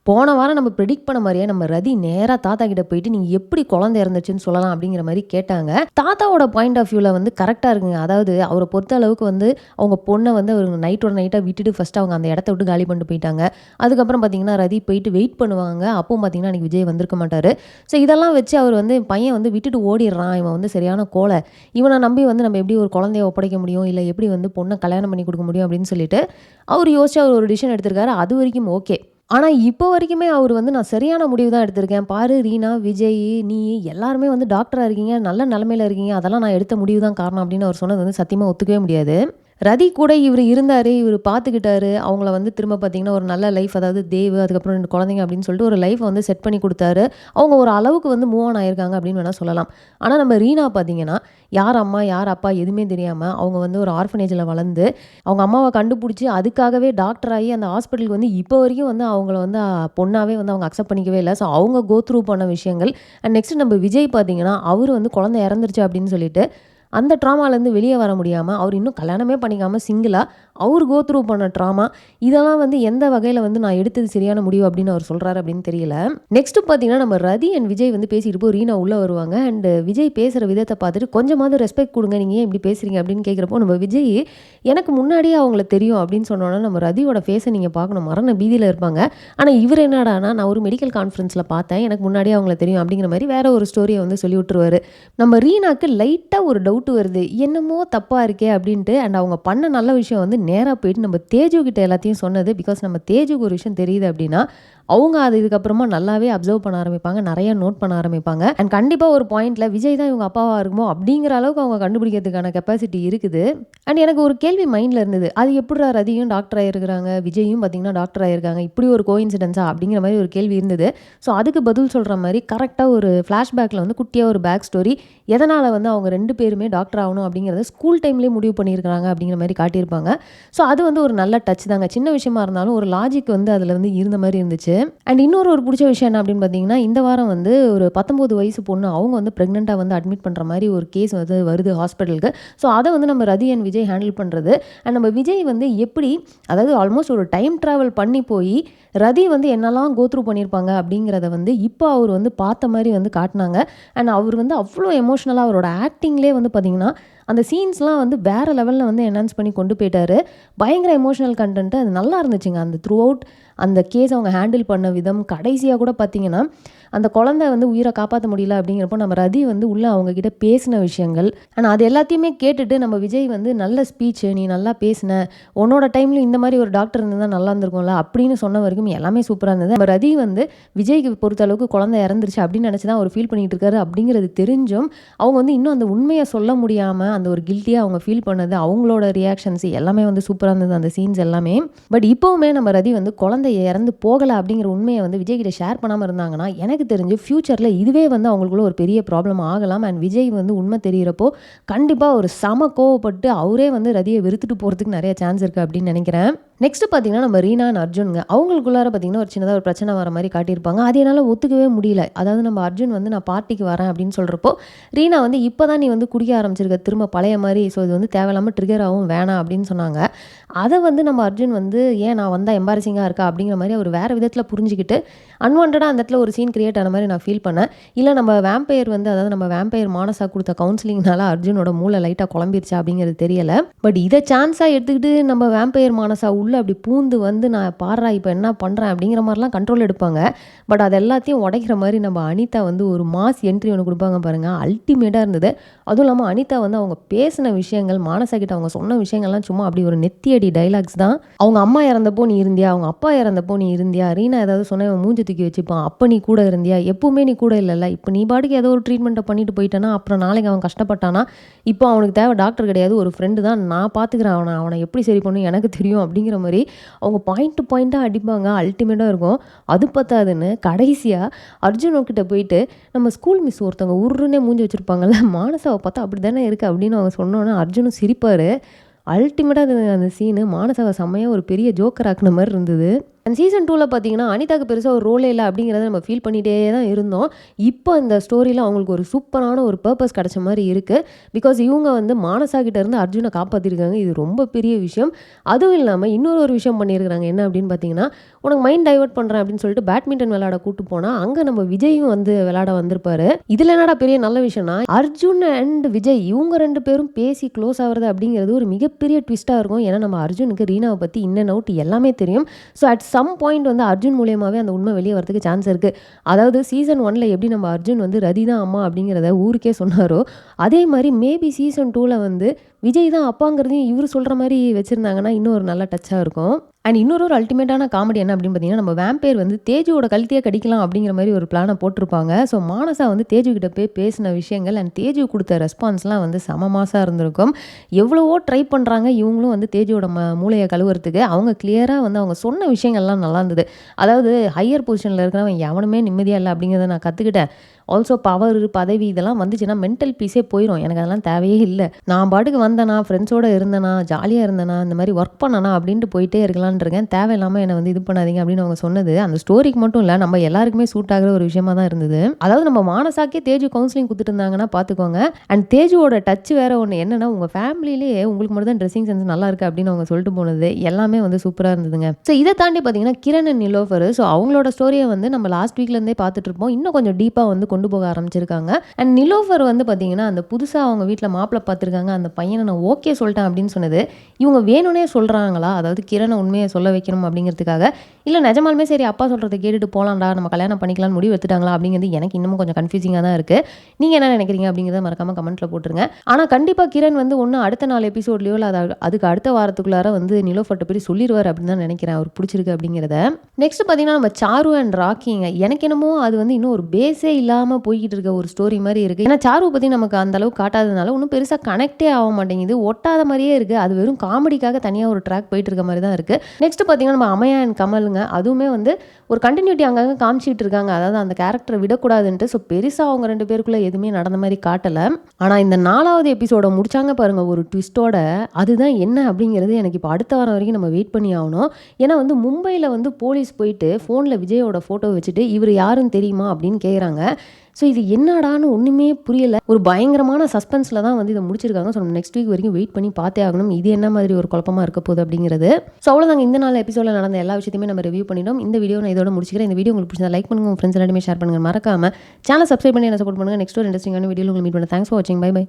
போன வாரம் நம்ம ப்ரெடிக்ட் பண்ண மாதிரியே நம்ம ரதி நேராக தாத்தா கிட்ட போயிட்டு நீங்கள் எப்படி குழந்தை இறந்துச்சுன்னு சொல்லலாம் அப்படிங்கிற மாதிரி கேட்டாங்க. தாத்தாவோட பாயிண்ட் ஆஃப் வியூவில் வந்து கரெக்டாக இருக்குங்க. அதாவது அவரை பொறுத்த அளவுக்கு வந்து அவங்க பொண்ணை வந்து அவர் நைட்டோட நைட்டாக விட்டுட்டு ஃபஸ்ட்டு அவங்க அந்த இடத்த விட்டு காலி பண்ணிட்டு போயிட்டாங்க. அதுக்கப்புறம் பார்த்தீங்கன்னா ரதி போயிட்டு வெயிட் பண்ணுவாங்க. அப்பவும் பார்த்தீங்கன்னா அன்றைக்கி விஜய் வந்திருக்க மாட்டார். ஸோ இதெல்லாம் வச்சு அவர் வந்து பையன் வந்து விட்டுட்டு ஓடிடுறான், இவன் வந்து சரியான கோலை, இவனை நம்பி வந்து நம்ம எப்படி ஒரு குழந்தைய ஒப்படைக்க முடியும், இல்லை எப்படி வந்து பொண்ணை கல்யாணம் பண்ணி கொடுக்க முடியும் அப்படின்னு சொல்லிட்டு அவர் யோசிச்சு அவர் ஒரு டிசிஷன் எடுத்திருக்காரு. அது வரைக்கும் ஓகே. ஆனால் இப்போ வரைக்குமே அவர் வந்து நான் சரியான முடிவு தான் எடுத்திருக்கேன். பாரு ரீனா, விஜய், நீ எல்லாருமே வந்து டாக்டராக இருக்கீங்க, நல்ல நிலமையில இருக்கீங்க, அதெல்லாம் நான் எடுத்த முடிவு தான் காரணம் அப்படின்னு அவர் சொன்னது வந்து சத்தியமாக ஒத்துக்கவே முடியாது. ரதி கூட இவர் இருந்தார், இவர் பார்த்துக்கிட்டாரு. அவங்கள வந்து திரும்ப பார்த்தீங்கன்னா ஒரு நல்ல லைஃப், அதாவது தேவ், அதுக்கப்புறம் 2 குழந்தைங்க அப்படின்னு சொல்லிட்டு ஒரு லைஃப்பை வந்து செட் பண்ணி கொடுத்தாரு. அவங்க ஒரு அளவுக்கு வந்து மூவ் ஆன் ஆயிருக்காங்க அப்படின்னு வேணால் சொல்லலாம். ஆனால் நம்ம ரீனா பார்த்தீங்கன்னா யார் அம்மா யார் அப்பா எதுவுமே தெரியாமல் அவங்க வந்து ஒரு ஆர்ஃபனேஜில் வளர்ந்து அவங்க அம்மாவை கண்டுபிடிச்சி அதுக்காகவே டாக்டர் ஆகி அந்த ஹாஸ்பிட்டலுக்கு வந்து இப்போ வரைக்கும் வந்து அவங்கள வந்து பொண்ணாகவே வந்து அவங்க அக்செப்ட் பண்ணிக்கவே இல்லை. ஸோ அவங்க கோ த்ரூ பண்ண விஷயங்கள். அண்ட் நெக்ஸ்ட் நம்ம விஜய் பார்த்தீங்கன்னா அவர் வந்து குழந்தை இறந்துருச்சு அப்படின்னு சொல்லிட்டு அந்த ட்ராமாலேருந்து வெளியே வர முடியாமல் அவர் இன்னும் கல்யாணமே பண்ணிக்காமல் சிங்கிளாக அவர் கோ த்ரூ பண்ண ட்ராமா, இதெல்லாம் வந்து எந்த வகையில் வந்து நான் எடுத்தது சரியான முடிவு அப்படின்னு அவர் சொல்கிறாரு அப்படின்னு தெரியல. நெக்ஸ்ட்டு பார்த்தீங்கன்னா நம்ம ரதி அண்ட் விஜய் வந்து பேசிட்டு போய் ரீனா உள்ளே வருவாங்க. அண்ட் விஜய் பேசுகிற விதத்தை பார்த்துட்டு கொஞ்சமாவது ரெஸ்பெக்ட் கொடுங்க, நீங்கள் ஏன் இப்படி பேசுகிறீங்க அப்படின்னு கேட்குறப்போ நம்ம விஜய் எனக்கு முன்னாடியே அவங்கள தெரியும் அப்படின்னு சொன்னோன்னா நம்ம ரதியோட ஃபேஸை நீங்கள் பார்க்கணும், மரண பீதியில் இருப்பாங்க. ஆனால் இவர் என்னடானா நான் ஒரு மெடிக்கல் கான்ஃபரன்ஸில் பார்த்தேன், எனக்கு முன்னாடியே அவங்கள தெரியும் அப்படிங்கிற மாதிரி வேற ஒரு ஸ்டோரியை வந்து சொல்லி விட்டுருவார். நம்ம ரீனாக்கு லைட்டாக ஒரு டவுட் வருது, என்னமோ தப்பாக இருக்கே அப்படின்ட்டு. அண்ட் அவங்க பண்ண நல்ல விஷயம் வந்து நேராக போயிட்டு நம்ம தேஜு கிட்ட எல்லாத்தையும் சொன்னது. பிகாஸ் நம்ம தேஜுக்கு ஒரு விஷயம் தெரியுது அப்படின்னா அவங்க அது இதுக்கப்புறமா நல்லாவே அப்சர்வ் பண்ண ஆரம்பிப்பாங்க, நிறைய நோட் பண்ண ஆரம்பிப்பாங்க. அண்ட் கண்டிப்பாக ஒரு பாயிண்ட்ல விஜய் தான் இவங்க அப்பாவாக இருக்குமோ அப்படிங்கிற அளவுக்கு அவங்க கண்டுபிடிக்கிறதுக்கான கெப்பாசிட்டி இருக்குது. அண்ட் எனக்கு ஒரு கேள்வி மைண்டில் இருந்தது, அது எப்படி ரதியும் டாக்டர் ஆகிருக்கிறாங்க, விஜயும் பார்த்தீங்கன்னா டாக்டர் ஆகிருக்காங்க, இப்படி ஒரு கோஇன்சிடென்ஸா அப்படிங்கிற மாதிரி ஒரு கேள்வி இருந்தது. ஸோ அதுக்கு பதில் சொல்கிற மாதிரி கரெக்டாக ஒரு ஃப்ளாஷ்பேக்கில் வந்து குட்டியாக ஒரு பேக் ஸ்டோரி, எதனால் வந்து அவங்க 2 பேருமே டாக்டர் ஆகணும் அப்படிங்கிறத ஸ்கூல் டைம்லேயே முடிவு பண்ணியிருக்காங்க அப்படிங்கிற மாதிரி காட்டியிருப்பாங்க. ஸோ அது வந்து ஒரு நல்ல டச் தாங்க. சின்ன விஷயமா இருந்தாலும் ஒரு லாஜிக் வந்து அதில் வந்து இருந்த மாதிரி இருந்துச்சு. அண்ட் இன்னொரு ஒரு பிடிச்ச விஷயம் என்ன அப்படின்னு பார்த்தீங்கன்னா இந்த வாரம் வந்து ஒரு 19 வயசு பொண்ணு அவங்க வந்து ப்ரெக்னெண்ட்டாக வந்து அட்மிட் பண்ணுற மாதிரி ஒரு கேஸ் வந்து வருது ஹாஸ்பிட்டலுக்கு. ஸோ அதை வந்து நம்ம ரதி அண்ட் விஜய் ஹேண்டில் பண்ணுறது. அண்ட் நம்ம விஜய் வந்து எப்படி, அதாவது ஆல்மோஸ்ட் ஒரு டைம் ட்ராவல் பண்ணி போய் ரதி வந்து என்னெல்லாம் கோத்ரூ பண்ணியிருப்பாங்க அப்படிங்கிறத வந்து இப்போ அவர் வந்து பார்த்த மாதிரி வந்து காட்டினாங்க. அண்ட் அவர் வந்து அவ்வளோ எமோஷ்னலாக அவரோட ஆக்டிங்லேயே வந்து பார்த்திங்கன்னா அந்த சீன்ஸ்லாம் வந்து வேறு லெவலில் வந்து என்ஹான்ஸ் பண்ணி கொண்டு போயிட்டாரு. பயங்கர எமோஷனல் கண்டென்ட்டு, அது நல்லா இருந்துச்சுங்க. அந்த த்ரூ அவுட் அந்த கேஸ் அவங்க ஹேண்டில் பண்ண விதம், கடைசியாக கூட பார்த்திங்கன்னா அந்த குழந்தை வந்து உயிரை காப்பாற்ற முடியல அப்படிங்கிறப்போ நம்ம ரதி வந்து உள்ளே அவங்கக்கிட்ட பேசின விஷயங்கள். ஆனால் அது எல்லாத்தையுமே கேட்டுட்டு நம்ம விஜய் வந்து நல்ல ஸ்பீச்சு, நீ நல்லா பேசின, உன்னோட டைமில் இந்த மாதிரி ஒரு டாக்டர் இருந்தால் நல்லா இருந்திருக்கும்ல அப்படின்னு சொன்ன வரைக்கும் எல்லாமே சூப்பராக இருந்தது. நம்ம ரதி வந்து விஜய்க்கு பொறுத்த அளவுக்கு குழந்தை இறந்துருச்சு அப்படின்னு நினச்சி தான் அவர் ஃபீல் பண்ணிகிட்டு இருக்காரு அப்படிங்கிறது தெரிஞ்சும் அவங்க வந்து இன்னும் அந்த உண்மையை சொல்ல முடியாமல் அந்த ஒரு கில்ட்டியாக அவங்க ஃபீல் பண்ணது, அவங்களோட ரியாக்ஷன்ஸ் எல்லாமே வந்து சூப்பராக இருந்தது அந்த சீன்ஸ் எல்லாமே. பட் இப்போவுமே நம்ம ரதி வந்து குழந்தை இறந்து போகலை அப்படிங்கிற உண்மையை வந்து விஜய் கிட்ட ஷேர் பண்ணாமல் இருந்தாங்கன்னா எனக்கு தெரிஞ்சு ஃபியூச்சரில் இதுவே வந்து அவங்களுக்குள்ள ஒரு பெரிய ப்ராப்ளம் ஆகலாம். அண்ட் விஜய் வந்து உண்மை தெரிகிறப்போ கண்டிப்பாக ஒரு சம கோவப்பட்டு அவரே வந்து ரதியை வெறுத்துட்டு போகிறதுக்கு நிறைய சான்ஸ் இருக்குது அப்படின்னு நினைக்கிறேன். நெக்ஸ்ட் பார்த்தீங்கன்னா நம்ம ரீனா அண்ட் அர்ஜுனுங்க, அவங்களுக்குள்ளார பார்த்தீங்கன்னா ஒரு சின்னதாக ஒரு பிரச்சனை வர மாதிரி காட்டியிருப்பாங்க. அது என்னால் ஒத்துக்கவே முடியல. அதாவது நம்ம அர்ஜுன் வந்து நான் பார்ட்டிக்கு வரேன் அப்படின்னு சொல்கிறப்போ ரீனா வந்து இப்போ தான் நீ வந்து குடிக்க ஆரம்பிச்சிருக்க திரும்ப பழைய மாதிரி, ஸோ இது வந்து தேவையில்லாமல் ட்ரிகர் ஆகும், வேணாம் அப்படின்னு சொன்னாங்க. அதை வந்து நம்ம அர்ஜுன் வந்து ஏன் நான் வந்தால் எம்பாரசிங்காக இருக்கா அப்படிங்கிற மாதிரி அவர் வேறு விதத்தில் புரிஞ்சுக்கிட்டு அன்வான்டாக அந்த இடத்துல ஒரு சீன் கிரியேட் ஆன மாதிரி நான் ஃபீல் பண்ணேன். இல்லை நம்ம வேம்பயர் வந்து, அதாவது நம்ம வேம்பயர் மானசா கொடுத்த கவுன்சிலிங்னால அர்ஜுனோட மூளை லைட்டாக குழம்பிருச்சா அப்படிங்கிறது தெரியலை. பட் இதை சான்ஸாக எடுத்துக்கிட்டு நம்ம வேம்பயர் மானசா உள்ளே அப்படி பூந்து வந்து நான் பாடுறா இப்போ என்ன பண்ணுறேன் அப்படிங்கிற மாதிரிலாம் கண்ட்ரோல் எடுப்பாங்க. பட் அது எல்லாத்தையும் உடைக்கிற மாதிரி நம்ம அனிதா வந்து ஒரு மாஸ் என்ட்ரி ஒன்று கொடுப்பாங்க பாருங்கள், அல்டிமேட்டாக இருந்தது. அதுவும் இல்லாமல் அனிதா வந்து அவங்க பேசின விஷயங்கள், மானசா கிட்ட அவங்க சொன்ன விஷயங்கள்லாம் சும்மா அப்படி ஒரு நெத்தியடி டைலாக்ஸ் தான். அவங்க அம்மா இறந்தப்போ நீ இருந்தியா, அவங்க அப்பா இறந்தப்போ நீ இருந்தியா, ரீனா ஏதாவது சொன்ன மூஞ்சி தூக்கி வச்சுப்பான், அப்போ நீ கூட இருந்தியா, எப்பவுமே நீ கூட இல்லைல்ல, இப்போ நீ பாட்டுக்கு ஏதோ ஒரு ட்ரீட்மெண்ட்டை பண்ணிட்டு போயிட்டானா அப்புறம் நாளைக்கு அவன் கஷ்டப்பட்டானா, இப்போ அவனுக்கு தேவை டாக்டர் கிடையாது, ஒரு ஃப்ரெண்டு தான், நான் பார்த்துக்கிறேன், அவனை எப்படி சரி பண்ணும் எனக்கு தெரியும் அப்படிங்கிற மாதிரி அவங்க பாயிண்ட் டு பாயிண்ட்டாக அடிப்பாங்க. அல்டிமேட்டாக இருக்கும். அது பத்தாதுன்னு கடைசியாக அர்ஜுன்கிட்ட போயிட்டு நம்ம ஸ்கூல் மிஸ் ஒருத்தவங்க உருன்னே மூஞ்சி வச்சுருப்பாங்கல்ல, மானசாவை பார்த்தா அப்படி தானே இருக்குது அப்படின்னு அவங்க சொன்னோன்னே அர்ஜுனும் சிரிப்பார். அல்டிமேட்டாக அந்த சீனு மானசாவை செம்மையாக ஒரு பெரிய ஜோக்கர் ஆக்குன மாதிரி இருந்தது. அண்ட் சீசன் 2ல பார்த்தீங்கன்னா, அனிதாக்கு பெருசா ஒரு ரோலே இல்ல அப்படிங்கிறத நம்ம ஃபீல் பண்ணிட்டே தான் இருந்தோம். இப்போ இந்த ஸ்டோரியில அவங்களுக்கு ஒரு சூப்பரான ஒரு பர்ப்பஸ் கிடைச்ச மாரி இருக்கு. பிகாஸ் இவங்க வந்து மானசா கிட்ட இருந்து அர்ஜுன காப்பாத்திருக்காங்க. இது ரொம்ப பெரிய விஷயம். அதுவும் இல்லாம இன்னொரு விஷயம் பண்ணியிருக்கிறாங்க. என்ன அப்படின்னு பார்த்தீங்கன்னா, உனக்கு மைண்ட் டைவர்ட் பண்றேன் அப்படின்னு சொல்லிட்டு பேட்மிண்டன் விளையாட கூட்டு போனா, அங்க நம்ம விஜயும் வந்து விளையாட வந்திருப்பாரு. இதுல என்னடா பெரிய நல்ல விஷயம்னா, அர்ஜுன் அண்ட் விஜய் இவங்க 2 பேரும் பேசி க்ளோஸ் ஆகுறது அப்படிங்கிறது ஒரு மிகப்பெரிய ட்விஸ்ட்டா இருக்கும். ஏன்னா நம்ம அர்ஜுனுக்கு ரீனாவை பத்தி இன் அண்ட் அவுட் எல்லாமே தெரியும். ஸோ அட் சம் பாயிண்ட் வந்து அர்ஜுன் மூலியமாவே அந்த உண்மை வெளியே வரதுக்கு சான்ஸ் இருக்கு. அதாவது சீசன் 1ல எப்படி நம்ம அர்ஜுன் வந்து ரதி தான் அம்மா அப்படிங்கிறத ஊருக்கே சொன்னாரோ, அதே மாதிரி மேபி சீசன் 2ல வந்து விஜய் தான் அப்பாங்கிறதையும் இவரு சொல்ற மாரி வச்சிருந்தாங்கன்னா, இன்னும் ஒரு நல்ல டச்சா இருக்கும். அண்ட் இன்னொரு அல்டிமேட்டான காமெடி என்ன அப்படின்னு பார்த்தீங்கன்னா, நம்ம வேம்பயர் வந்து தேஜுவோட கழுத்தையே கடிக்கலாம் அப்படிங்கிற மாரி ஒரு பிளான போட்டிருப்பாங்க. ஸோ மானசா வந்து தேஜு கிட்ட போய் பேசின விஷயங்கள் அண்ட் தேஜு கொடுத்த ரெஸ்பான்ஸ்லாம் வந்து செம மாசா இருந்திருக்கும். எவ்வளவோ ட்ரை பண்ணுறாங்க இவங்களும் வந்து தேஜுவோட மூளையை கழுவுறதுக்கு. அவங்க கிளியரா வந்து அவங்க சொன்ன விஷயங்கள்லாம் நல்லா இருந்தது. அதாவது ஹையர் பொசிஷனில் இருக்கிறவன் எவனுமே நிம்மதியாக இல்லை அப்படிங்கிறத நான் கற்றுக்கிட்டேன். ஆல்சோ பவர், பதவி இதெல்லாம் வந்துச்சுன்னா மென்டல் பீஸே போயிடும். எனக்கு அதெல்லாம் தேவையே இல்லை. நான் பாட்டுக்கு வந்தேனா, ஃப்ரெண்ட்ஸோட இருந்தேனா, ஜாலியாக இருந்தேனா, இந்த மாதிரி ஒர்க் பண்ணனா அப்படின்ட்டு போயிட்டே இருக்கலான்னு இருக்கேன். தேவையில்லாமல் என்னை வந்து இது பண்ணாதீங்க அப்படின்னு அவங்க சொன்னது அந்த ஸ்டோரிக்கு மட்டும் இல்லை, நம்ம எல்லாருக்குமே சூட் ஆகிற ஒரு விஷயமா தான் இருந்தது. அதாவது நம்ம மானசாக்கே தேஜு கவுன்சிலிங் கொடுத்துட்டு இருந்தாங்கன்னா பார்த்துக்கோங்க. அண்ட் தேஜுவோட டச் வேற ஒன்று என்னன்னா, உங்கள் ஃபேமிலியிலேயே உங்களுக்கு மட்டும் தான் ட்ரெஸ்ஸிங் சென்ஸ் நல்லா இருக்குது அப்படின்னு அவங்க சொல்லிட்டு போனது எல்லாமே வந்து சூப்பராக இருந்ததுங்க. ஸோ இதை தாண்டி பார்த்தீங்கன்னா கிரண் அண்ட் நிலோஃபர், ஸோ அவங்களோட ஸ்டோரியை வந்து நம்ம லாஸ்ட் வீக்லேருந்தே பார்த்துட்டு இருப்போம். இன்னும் கொஞ்சம் டீப்பாக வந்து கொண்டு போக ஆரம்பிச்சிருக்காங்க. அண்ட் நிலோஃபர் வந்து பார்த்தீங்கன்னா அந்த புதுசாக அவங்க வீட்டில் மாப்பிள்ளை பார்த்துருக்காங்க, அந்த பையனை நான் ஓகே சொல்லிட்டேன் அப்படின்னு சொன்னது இவங்க வேணும்னே சொல்கிறாங்களா? அதாவது கிரணை உண்மையை சொல்ல வைக்கணும் அப்படிங்கிறதுக்காக, இல்லை நிஜமாலுமே சரி அப்பா சொல்கிறத கேட்டுட்டு போகலாம்டா நம்ம கல்யாணம் பண்ணிக்கலாம்னு முடிவு எடுத்துட்டாங்களா அப்படிங்கிறது எனக்கு இன்னமும் கொஞ்சம் கன்ஃபியூசிங்காக தான் இருக்குது. நீங்கள் என்ன நினைக்கிறீங்க அப்படிங்கிறத மறக்காமல் கமெண்ட்டில் போட்டுருங்க. ஆனால் கண்டிப்பாக கிரண் வந்து ஒன்று அடுத்த 4 எபிசோட்லையோ இல்லை அதுக்கு அடுத்த வாரத்துக்குள்ளார வந்து நிலோஃபர்ட்ட போய் சொல்லிடுவார் அப்படின்னு தான் நினைக்கிறேன், அவர் பிடிச்சிருக்கு அப்படிங்கிறத. நெக்ஸ்ட் பார்த்தீங்கன்னா நம்ம சாரு அண்ட் ராக்கிங்க, எனக்கு என்னமோ அது வந்து இன்னும் ஒரு பேஸே இல்லாமல் போய்கிட்டு இருக்க ஒரு ஸ்டோரி மாதிரி இருக்குது. ஏன்னா சாருவை பற்றி நமக்கு அந்த அளவுக்கு காட்டாததுனால ஒன்றும் பெருசாக கனெக்டே ஆக மாட்டேங்குது, ஒட்டாத மாதிரியே இருக்குது. அது வெறும் காமெடிக்காக தனியாக ஒரு ட்ராக் போயிட்டு இருக்க மாதிரி தான் இருக்குது. நெக்ஸ்ட் பார்த்தீங்கன்னா நம்ம அமயா அண்ட் கமலுங்க, அதுவுமே வந்து ஒரு கண்டினியூட்டி அங்கங்கே காமிச்சிட்டு இருக்காங்க. அதாவது அந்த கேரக்டரை விடக்கூடாதுன்ட்டு. ஸோ பெருசாக அவங்க 2 பேருக்குள்ளே எதுவுமே நடந்த மாதிரி காட்டலை. ஆனால் இந்த 4வது எபிசோட முடிச்சாங்க பாருங்க ஒரு ட்விஸ்டோட. அதுதான் என்ன அப்படிங்கிறது எனக்கு இப்போ அடுத்த வாரம் வரைக்கும் நம்ம வெயிட் பண்ணி ஆகணும். ஏன்னா வந்து மும்பையில் வந்து போலீஸ் போயிட்டு ஃபோனில் விஜயோட ஃபோட்டோ வச்சுட்டு இவர் யாருன்னு தெரியுமா அப்படின்னு கேட்குறாங்க. ஸோ இது என்னடான்னு ஒன்றுமே புரியலை. ஒரு பயங்கரமான சஸ்பென்ஸில் தான் வந்து இதை முடிச்சிருக்காங்க. ஸோ நெக்ஸ்ட் வீக் வரைக்கும் வெயிட் பண்ணி பார்த்தே ஆகணும் இது என்ன மாதிரி ஒரு குழப்பமாக இருக்க போகுது அப்படிங்கிறது. ஸோ அவ்வளோதாங்க, இந்த 4 எபிசோடில் நடந்த எல்லா விஷயத்தையுமே நம்ம ரிவ்யூ பண்ணிட்டோம். இந்த வீடியோ நான் இதோட முடிச்சிக்கிறேன். இந்த வீடியோ உங்களுக்கு பிடிச்சா லைக் பண்ணுங்கள், உங்கள் ஃப்ரெண்ட்ஸ் எல்லாருமே ஷேர் பண்ணுங்கள். மறக்காம சேனல் சப்ஸ்கிரைப் பண்ணி என்ன சப்போர்ட் பண்ணுங்கள். நெக்ஸ்ட் ஒரு இன்ட்ரெஸ்டிங்கான வீடியோ உங்களுக்கு மீட் பண்ண. தேங்க்ஸ் ஃபார் வாட்சிங். Bye by.